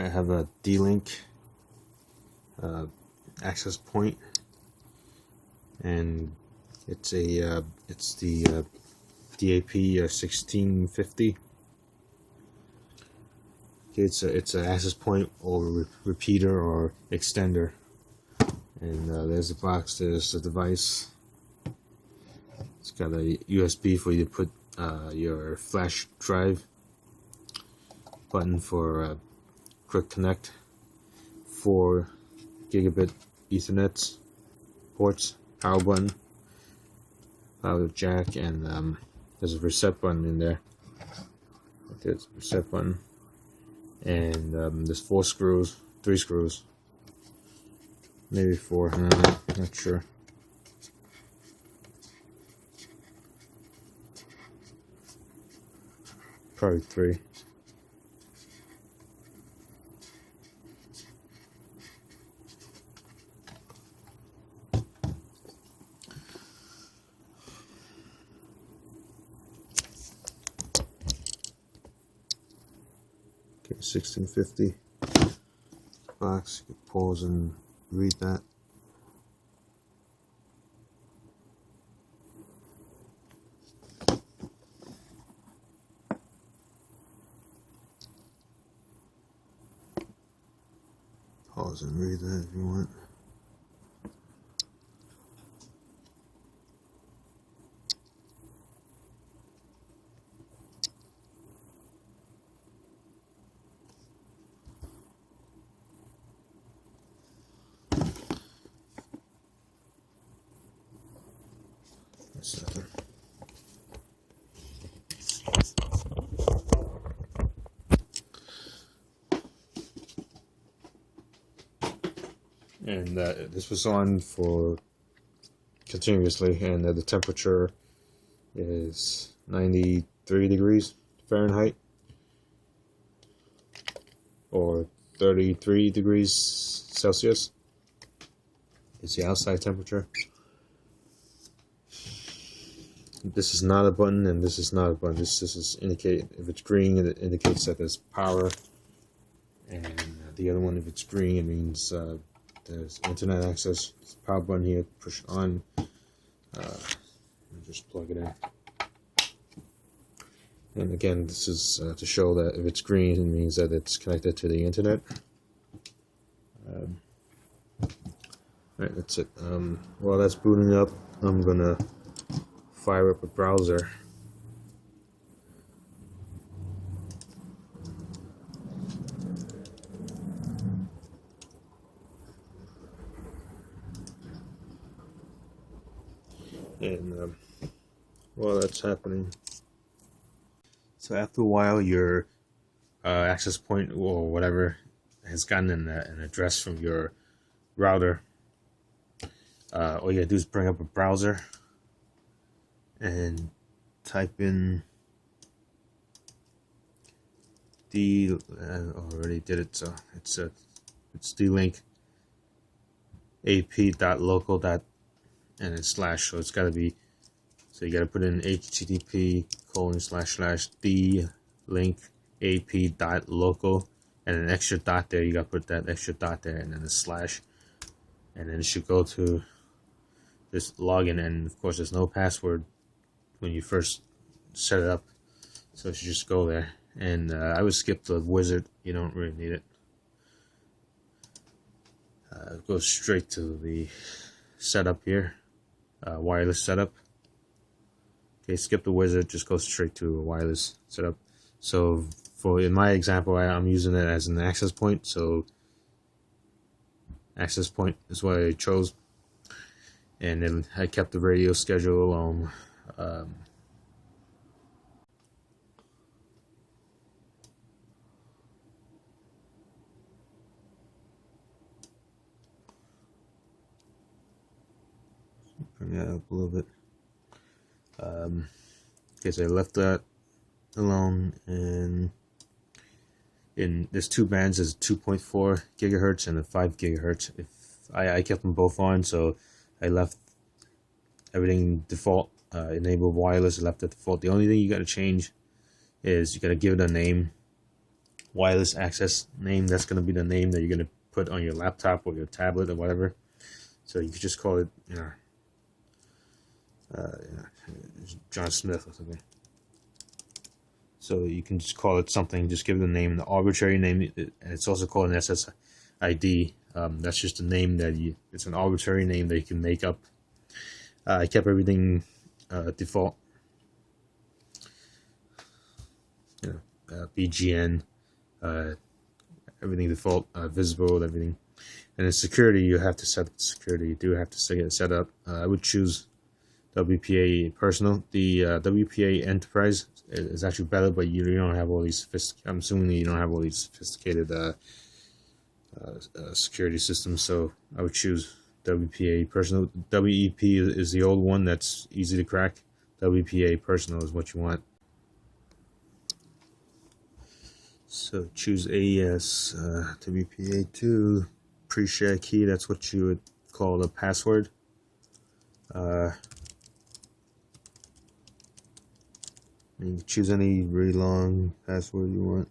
I have a D-Link access point, and it's the DAP1650. Okay, it's an access point or repeater or extender. And there's the box. There's the device. It's got a USB for you to put your flash drive. Button for quick connect. 4 gigabit Ethernet ports. Power button. Power jack, and there's a reset button in there. There's a reset button. And there's 4 screws, 3 screws, maybe 4, not sure. Probably 3. Okay, 1650 box. You can pause and read that. Pause and read that if you want. And this was on for continuously, and the temperature is 93 degrees Fahrenheit or 33 degrees Celsius. It's the outside temperature. This is not a button, and this is not a button. This is indicate, if it's green, it indicates that there's power, and the other one, if it's green, it means there's internet access. It's a power button here. Push it on. Just plug it in. And again, this is to show that if it's green, it means that it's connected to the internet. Alright, that's it. While that's booting up, I'm gonna fire up a browser. And while that's happening, so after a while, your access point or whatever has gotten an address from your router. All you gotta do is bring up a browser and type in already did it, so it's D-Link ap.local. And it's slash, so it's got to be, so you got to put in http://d-link ap.local, and an extra dot there. You got to put that extra dot there, and then a slash, and then it should go to this login. And of course, there's no password when you first set it up, so you should just go there. And I would skip the wizard. You don't really need it. Go straight to the setup here. Wireless setup. Okay, skip the wizard, just go straight to a wireless setup. So in my example, I'm using it as an access point, so access point is what I chose. And then I kept the radio schedule alone. Bring that up a little bit. Okay, so I left that alone, and there's 2 bands. There's 2.4 gigahertz and a 5 gigahertz. If I kept them both on, so I left everything default. Enabled wireless, I left it default. The only thing you got to change is you got to give it a name. wireless access name. That's going to be the name that you're going to put on your laptop or your tablet or whatever. So you could just call it, John Smith or something. So you can just call it something. Just give it a name, an arbitrary name. And it's also called an SSID. That's just a name that it's an arbitrary name that you can make up. I kept everything default. BGN, everything default, visible, everything. And in security, you have to set up security. You do have to set up. I would choose WPA Personal. The WPA Enterprise is actually better, but you don't have all these sophisticated. I'm assuming you don't have all these sophisticated security systems. So I would choose WPA Personal. WEP is the old one that's easy to crack. WPA Personal is what you want. So choose AES, WPA2, pre-share key. That's what you would call the password. You can choose any really long password you want.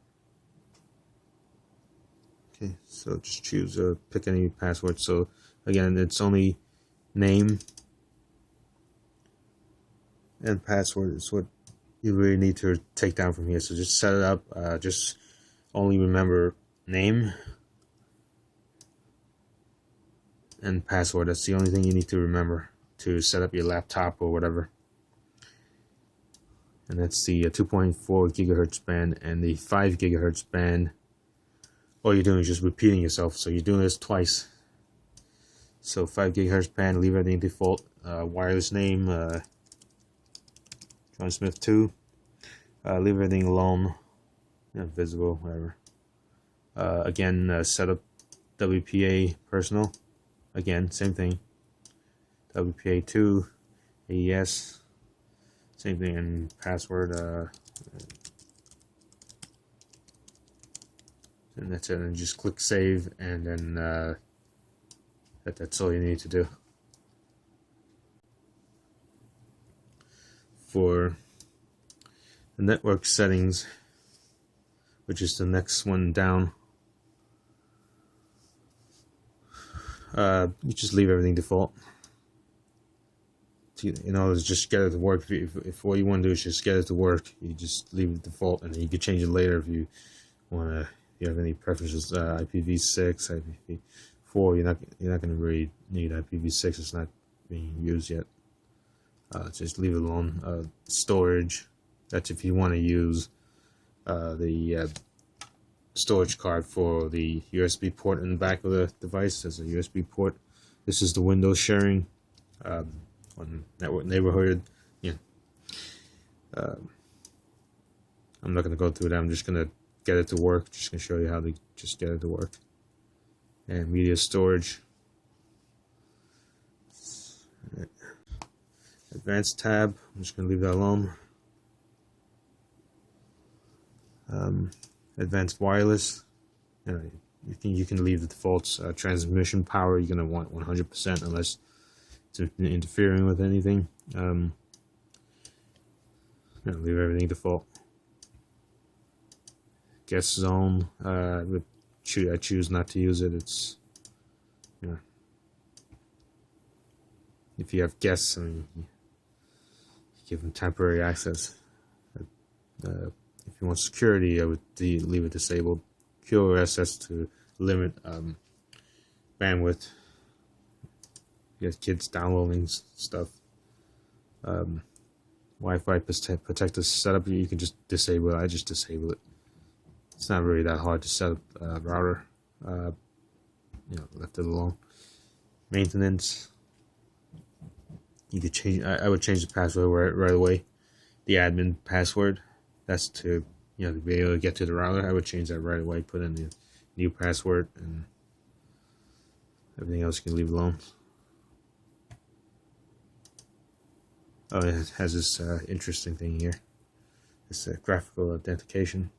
Okay, so just choose pick any password. So again, it's only name and password is what you really need to take down from here. So just set it up. Just only remember name and password. That's the only thing you need to remember to set up your laptop or whatever. And that's the 2.4 gigahertz band and the 5 gigahertz band. All you're doing is just repeating yourself. So you're doing this twice. So 5 gigahertz band, leave everything default. Wireless name, John Smith 2. Leave everything alone. Visible, whatever. Again, set up WPA Personal. Again, same thing. WPA 2, AES, same thing, and password. And that's it. And just click save, and then that's all you need to do. For the network settings, which is the next one down, you just leave everything default. Just get it to work. If all you want to do is just get it to work, you just leave it default, and then you can change it later if you want to. If you have any preferences, IPv6, IPv4, you're not going to really need IPv6. It's not being used yet. Just leave it alone. Storage, that's if you want to use the storage card for the USB port in the back of the device. There's a USB port. This is the Windows sharing on network neighborhood. I'm not going to go through that. I'm just going to get it to work. Just going to show you how to just get it to work. And media storage. Advanced tab. I'm just going to leave that alone. Advanced wireless. You can leave the defaults. Transmission power, you're going to want 100% unless it's interfering with anything. Leave everything default. Guest zone. I choose not to use it. It's if you have guests, you give them temporary access. If you want security, I would leave it disabled. QoS to limit bandwidth. You have kids downloading stuff. Wi-Fi protector setup, you can just disable it. I just disable it. It's not really that hard to set up a router. Left it alone. Maintenance. You could change. I would change the password right away. The admin password. That's to be able to get to the router. I would change that right away. Put in the new password, and everything else you can leave alone. Oh, it has this interesting thing here. It's a graphical authentication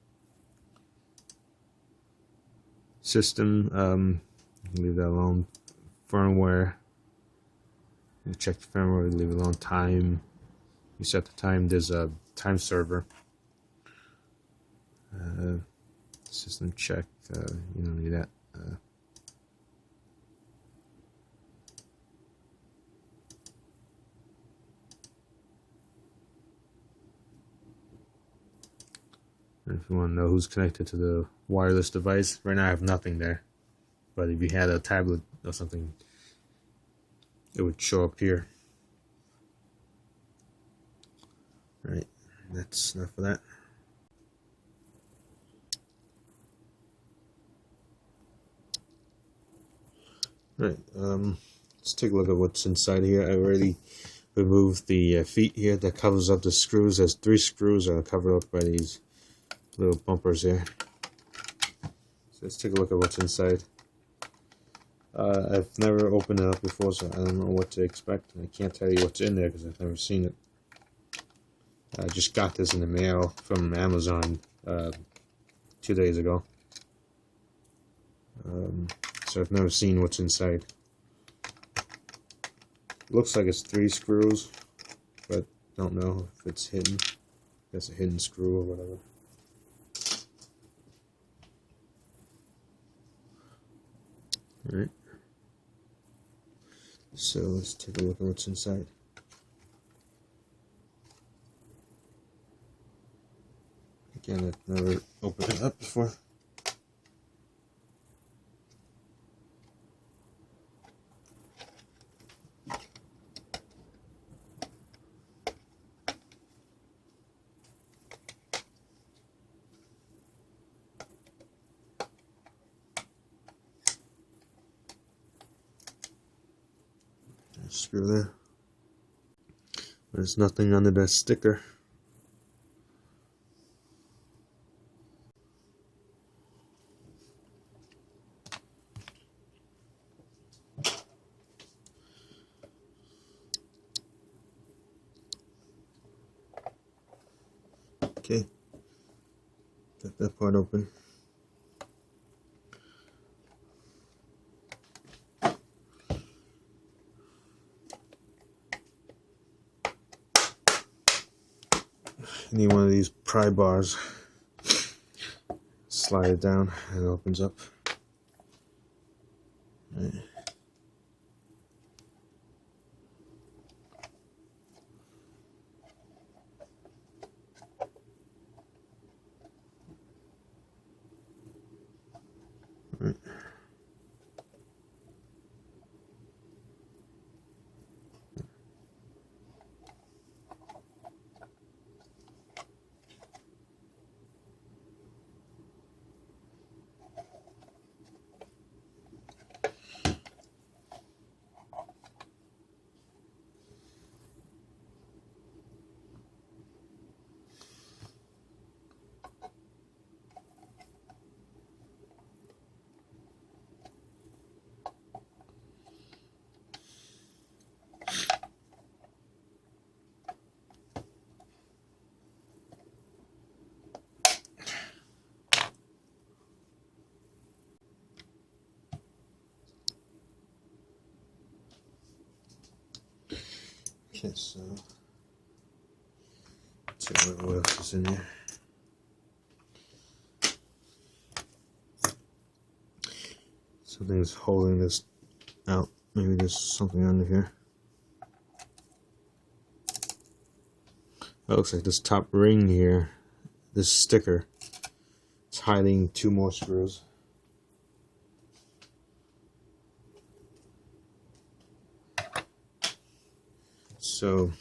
system. You can leave that alone. Firmware. You check the firmware. Leave it alone. Time. You set the time. There's a time server. System check. You don't need that. And if you want to know who's connected to the wireless device, right now I have nothing there. But if you had a tablet or something, it would show up here. Right, that's enough of that. Right, let's take a look at what's inside here. I already removed the feet here that covers up the screws. There's 3 screws that are covered up by these little bumpers here. So let's take a look at what's inside. I've never opened it up before, so I don't know what to expect. I can't tell you what's in there because I've never seen it. I just got this in the mail from Amazon 2 days ago. So I've never seen what's inside. Looks like it's 3 screws, but don't know if it's hidden. That's a hidden screw or whatever. Alright. So let's take a look at what's inside. Again, I've never opened it up before. Screw there. There's nothing under that sticker. Okay, got that part open. I need one of these pry bars. Slide it down and it opens up. Right. Right. Okay, so let's see what else is in there. Something's holding this out. Maybe there's something under here. That looks like this top ring here, this sticker, it's hiding 2 more screws. So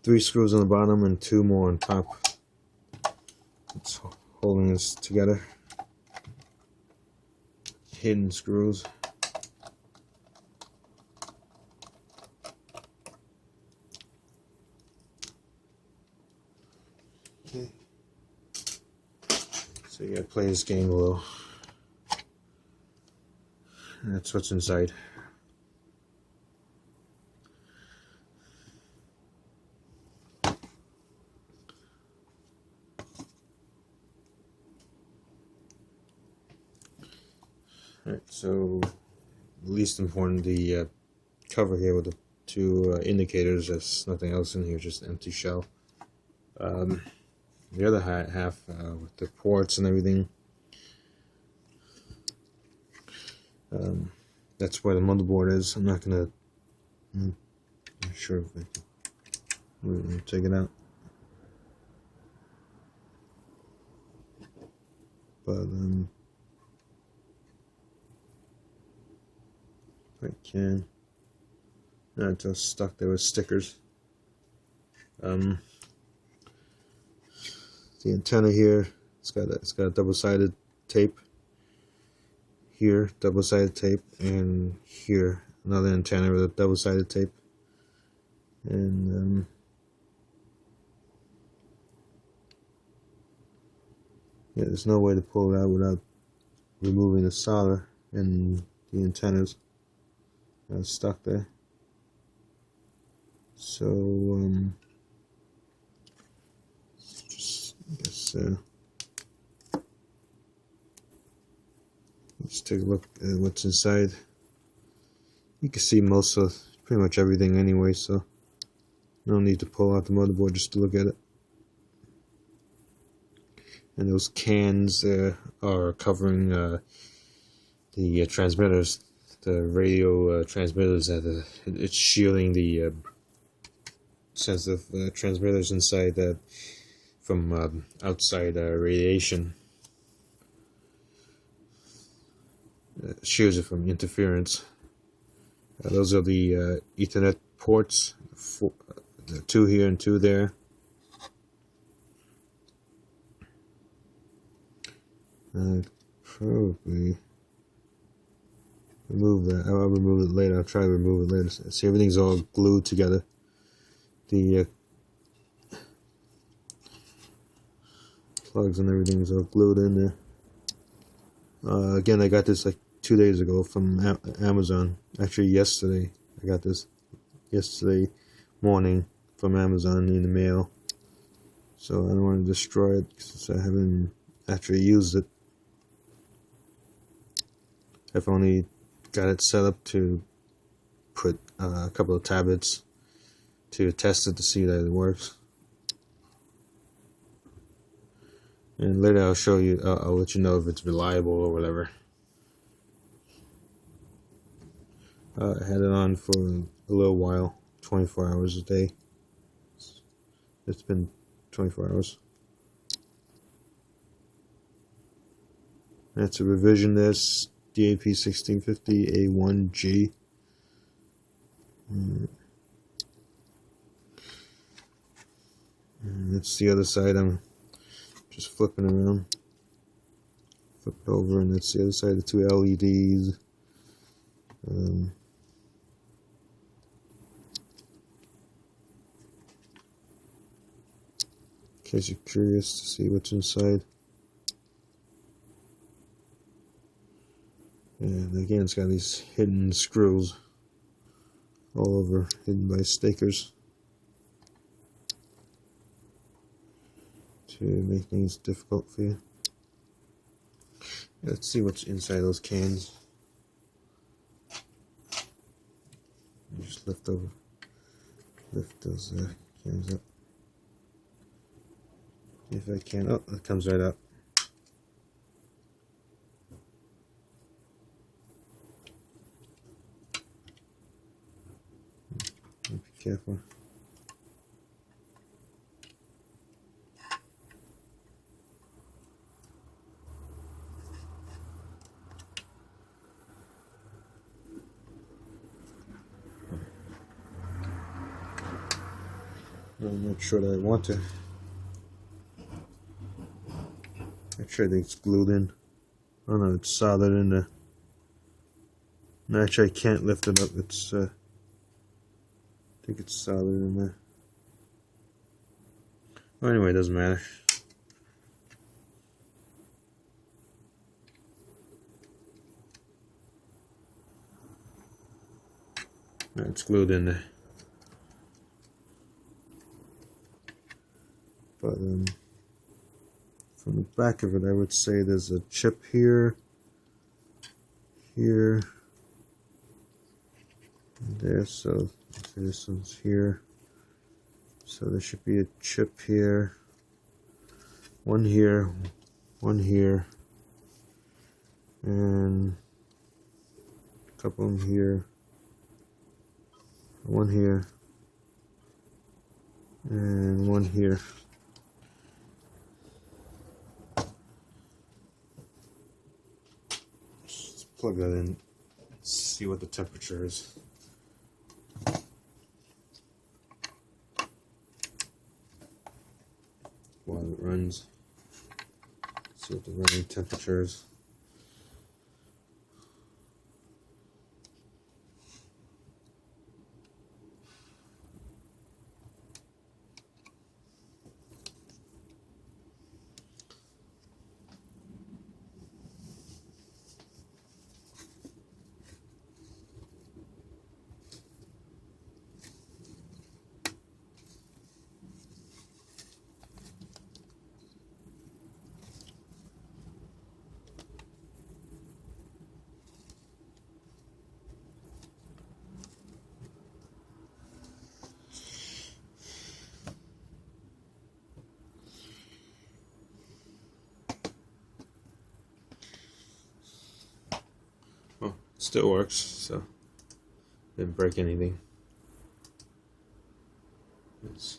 3 screws on the bottom and 2 more on top. It's holding this together. Hidden screws. Okay. So you gotta play this game a little. And that's what's inside. Alright, so least important, the cover here with the 2 indicators. There's nothing else in here, just an empty shell. the other half with the ports and everything. That's where the motherboard is. I'm not gonna. I'm not sure if I can. We're gonna take it out, but if I can. No, it's just stuck there with stickers. The antenna here, it's got a double-sided tape. Here, double-sided tape, and here another antenna with a double-sided tape. And yeah, there's no way to pull it out without removing the solder and the antennas. It's stuck there. So just I guess let's take a look at what's inside. You can see most of pretty much everything anyway, so no need to pull out the motherboard just to look at it. And those cans are covering the transmitters, the radio transmitters. It's shielding the sensitive transmitters inside from outside radiation. Shields it from interference. Those are the Ethernet ports, the 2 here and 2 there. Probably remove that. I'll remove it later. I'll try to remove it later. See, everything's all glued together. The plugs and everything's all glued in there. Again, I got this like 2 days ago from Amazon. Actually, yesterday. I got this yesterday morning from Amazon in the mail. So I don't want to destroy it since I haven't actually used it. I've only got it set up to put a couple of tablets to test it to see that it works. And later I'll show you, I'll let you know if it's reliable or whatever. I had it on for a little while, 24 hours a day. It's been 24 hours. That's a revision. This DAP1650 A1G. And that's the other side. I'm just flipping around. Flip it over, and that's the other side. The 2 LEDs. In case you're curious to see what's inside. And again, it's got these hidden screws all over, hidden by stakers to make things difficult for you. Let's see what's inside those cans. Just lift those cans up. If I can. Oh, it comes right up. Be careful. I'm not sure that I want to. Actually, I think it's glued in. Oh no, it's soldered in there. No, actually, I can't lift it up. It's I think it's soldered in there. Well, anyway, it doesn't matter. No, it's glued in there. But from the back of it, I would say there's a chip here, here, and there. So this one's here. So there should be a chip here, one here, one here, and a couple of them here, one here, and one here. Let's plug that in, see what the temperature is. While it runs, see what the running temperature is. Oh, still works, so didn't break anything. It's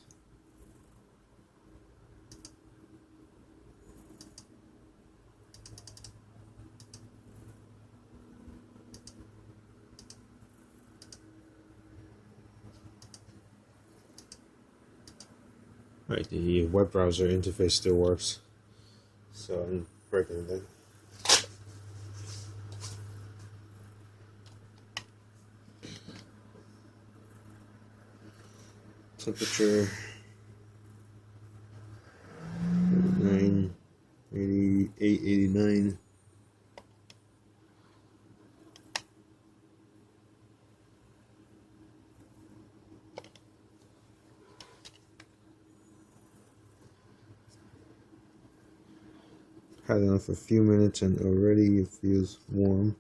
right, the web browser interface still works, so I didn't break anything. Temperature 89, 88, 89. Had it on for a few minutes and already it feels warm.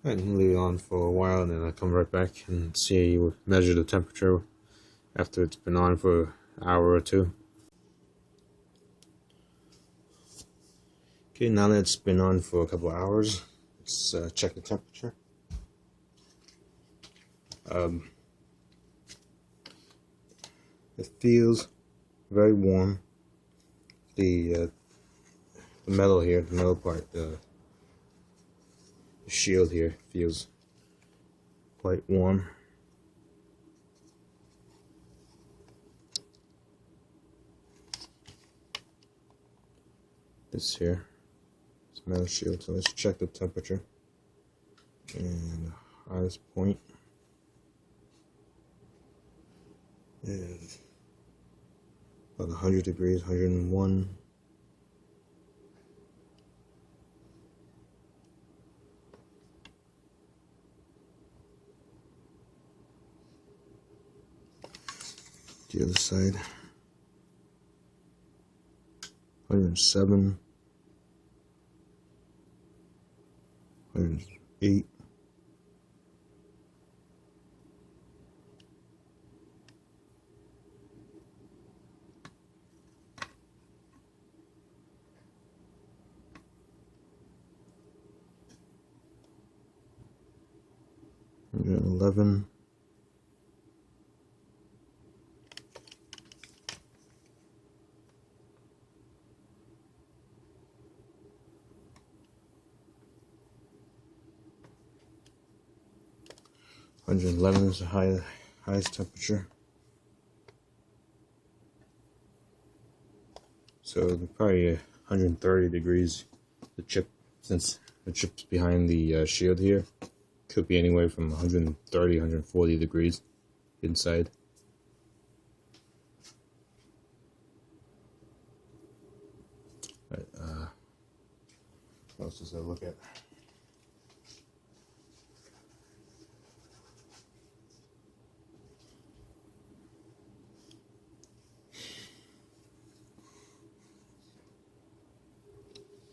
I can leave it on for a while and then I come right back and measure the temperature after it's been on for an hour or two. Okay, now that it's been on for a couple of hours, let's check the temperature. It feels very warm. The metal here, the metal part, the shield here feels quite warm. This here is metal shield, so let's check the temperature. And the highest point is about 100 degrees, 101. The other side, 107, 108. And 11. $111 is the highest temperature. So probably 130 degrees. The chip, since the chip's behind the shield here, could be anywhere from 130, 140 degrees inside. But, what else does that look at?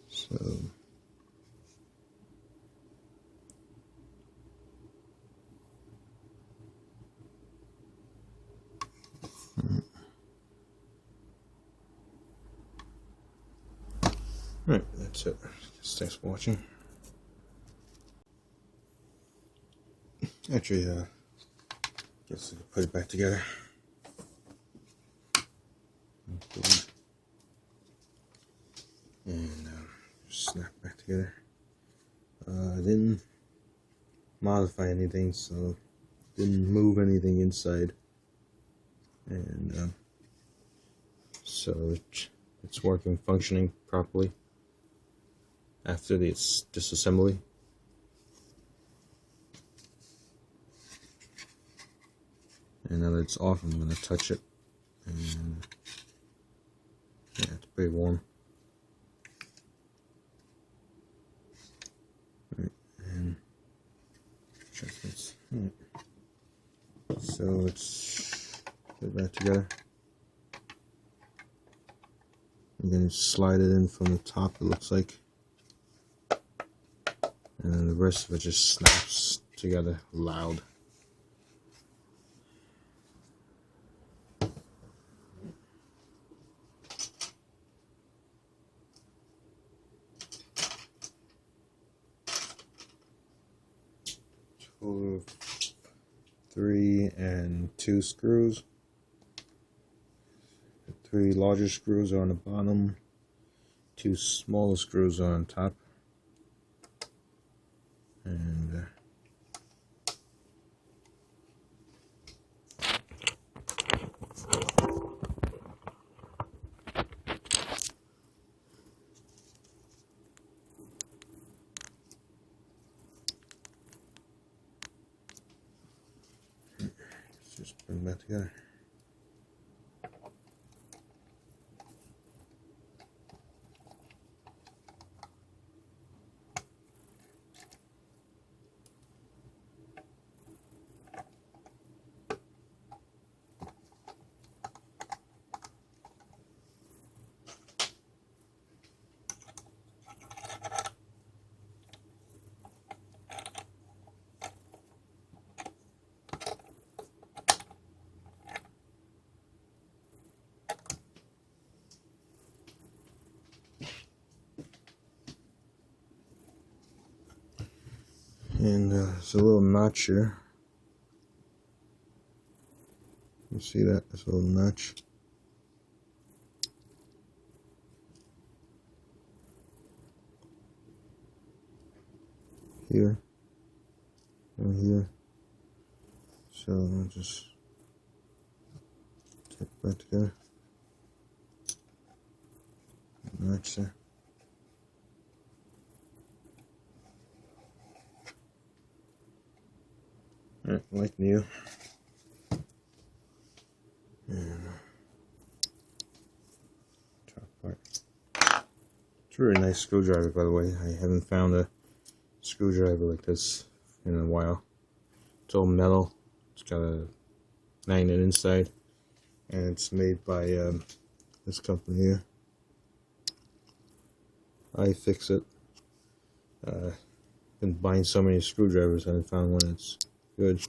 So Alright, that's it. Thanks for watching. Actually, guess I can put it back together. And snap back together. I didn't modify anything, so didn't move anything inside, and so it's working, functioning properly after this disassembly. And now that it's off, I'm going to touch it, and yeah, it's pretty warm. Right, and check this. Right. So let's put it back together. And then slide it in from the top, it looks like. And then the rest of it just snaps together loud. Total of 3 and 2 screws. The 3 larger screws are on the bottom, 2 smaller screws are on top, and let's just put them back together. And there's a little notch here. You see that? There's a little notch. Here. And here. So I'll just take it back together. Notch there. Alright, like new. And top part. It's a really nice screwdriver, by the way. I haven't found a screwdriver like this in a while. It's all metal. It's got a magnet inside, and it's made by this company here. iFixit. Been buying so many screwdrivers, I haven't found one that's good.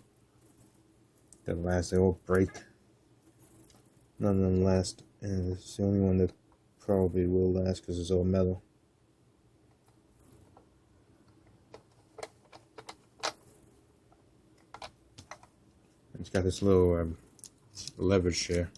That last, they all break. None of them last, and it's the only one that probably will last because it's all metal. It's got this little leverage here.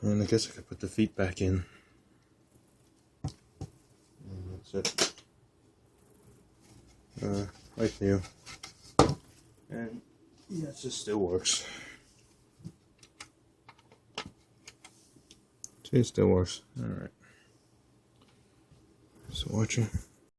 And I guess I could put the feet back in. And that's it. Like new. And yes, it still works. See, it still works. Alright. So watching.